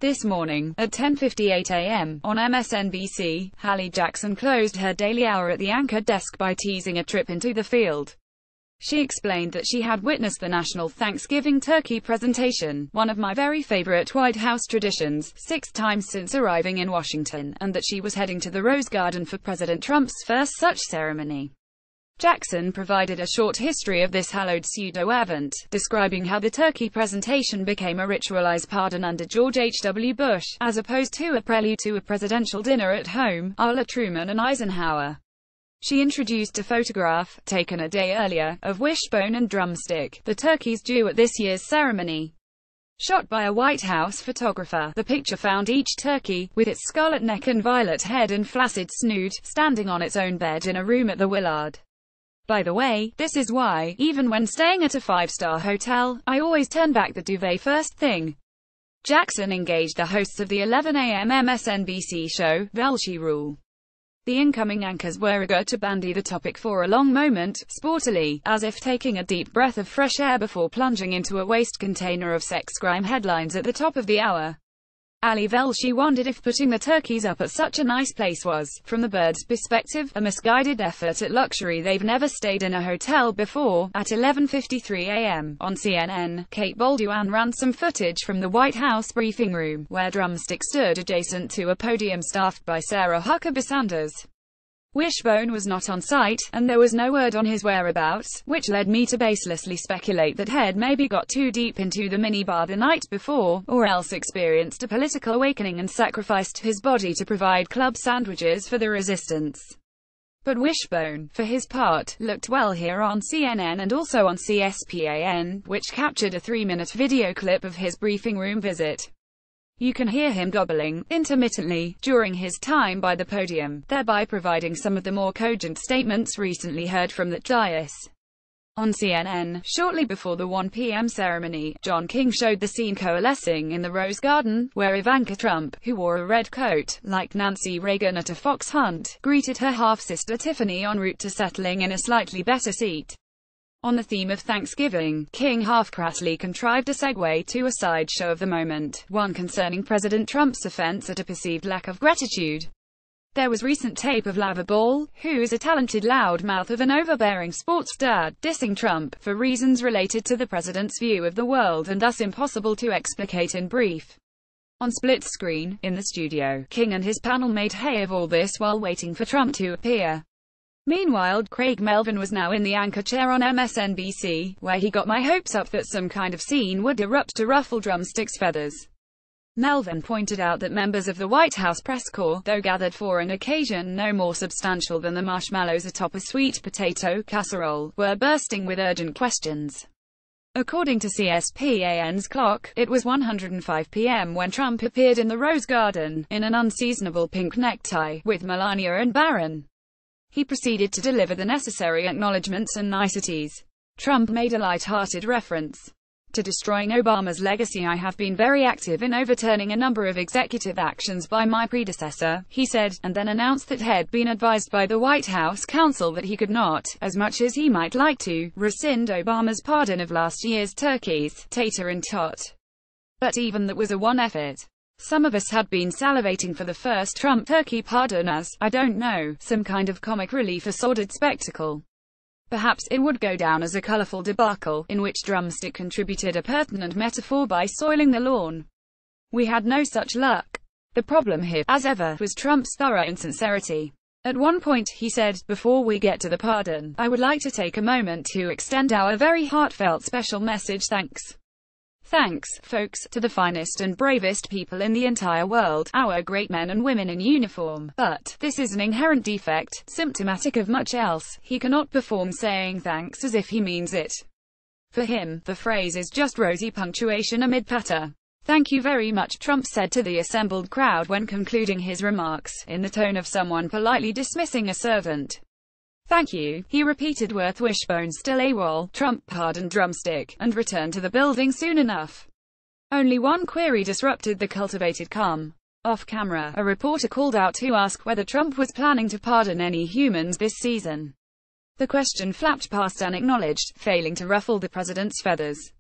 This morning, at 10:58 a.m., on MSNBC, Hallie Jackson closed her daily hour at the anchor desk by teasing a trip into the field. She explained that she had witnessed the national Thanksgiving turkey presentation, one of my very favorite White House traditions, 6 times since arriving in Washington, and that she was heading to the Rose Garden for President Trump's first such ceremony. Jackson provided a short history of this hallowed pseudo-event, describing how the turkey presentation became a ritualized pardon under George H.W. Bush, as opposed to a prelude to a presidential dinner at home, a la Truman and Eisenhower. She introduced a photograph, taken a day earlier, of Wishbone and Drumstick, the turkeys due at this year's ceremony. Shot by a White House photographer, the picture found each turkey, with its scarlet neck and violet head and flaccid snoot, standing on its own bed in a room at the Willard. By the way, this is why, even when staying at a 5-star hotel, I always turn back the duvet first thing. Jackson engaged the hosts of the 11 a.m. MSNBC show, Velshi Rule. The incoming anchors were eager to bandy the topic for a long moment, sportily, as if taking a deep breath of fresh air before plunging into a waste container of sex crime headlines at the top of the hour. Ali Velshi wondered if putting the turkeys up at such a nice place was, from the birds' perspective, a misguided effort at luxury. They've never stayed in a hotel before. At 11:53 a.m., on CNN, Kate Bolduan ran some footage from the White House briefing room, where Drumstick stood adjacent to a podium staffed by Sarah Huckabee Sanders. Wishbone was not on site, and there was no word on his whereabouts, which led me to baselessly speculate that Head maybe got too deep into the minibar the night before, or else experienced a political awakening and sacrificed his body to provide club sandwiches for the resistance. But Wishbone, for his part, looked well here on CNN and also on CSPAN, which captured a 3-minute video clip of his briefing room visit. You can hear him gobbling, intermittently, during his time by the podium, thereby providing some of the more cogent statements recently heard from that dais. On CNN, shortly before the 1 p.m. ceremony, John King showed the scene coalescing in the Rose Garden, where Ivanka Trump, who wore a red coat, like Nancy Reagan at a fox hunt, greeted her half-sister Tiffany en route to settling in a slightly better seat. On the theme of Thanksgiving, King half-crassly contrived a segue to a sideshow of the moment, one concerning President Trump's offense at a perceived lack of gratitude. There was recent tape of Lava Ball, who's a talented loudmouth of an overbearing sports dad, dissing Trump, for reasons related to the president's view of the world and thus impossible to explicate in brief. On split screen, in the studio, King and his panel made hay of all this while waiting for Trump to appear. Meanwhile, Craig Melvin was now in the anchor chair on MSNBC, where he got my hopes up that some kind of scene would erupt to ruffle Drumstick's feathers. Melvin pointed out that members of the White House press corps, though gathered for an occasion no more substantial than the marshmallows atop a sweet potato casserole, were bursting with urgent questions. According to CSPAN's clock, it was 1:05 p.m. when Trump appeared in the Rose Garden, in an unseasonable pink necktie, with Melania and Barron. He proceeded to deliver the necessary acknowledgments and niceties. Trump made a light-hearted reference to destroying Obama's legacy. I have been very active in overturning a number of executive actions by my predecessor, he said, and then announced that he'd been advised by the White House counsel that he could not, as much as he might like to, rescind Obama's pardon of last year's turkeys, tater and tot. But even that was a one effort. Some of us had been salivating for the first Trump turkey pardon as, I don't know, some kind of comic relief or sordid spectacle. Perhaps it would go down as a colorful debacle, in which Drumstick contributed a pertinent metaphor by soiling the lawn. We had no such luck. The problem here, as ever, was Trump's thorough insincerity. At one point, he said, before we get to the pardon, I would like to take a moment to extend our very heartfelt special message. Thanks, folks, to the finest and bravest people in the entire world, our great men and women in uniform. But this is an inherent defect, symptomatic of much else. He cannot perform saying thanks as if he means it. For him, the phrase is just rosy punctuation amid patter. Thank you very much, Trump said to the assembled crowd when concluding his remarks, in the tone of someone politely dismissing a servant. Thank you, he repeated. Wishbone still AWOL. Trump pardoned Drumstick, and returned to the building soon enough. Only one query disrupted the cultivated calm. Off camera, a reporter called out to ask whether Trump was planning to pardon any humans this season. The question flapped past unacknowledged, failing to ruffle the president's feathers.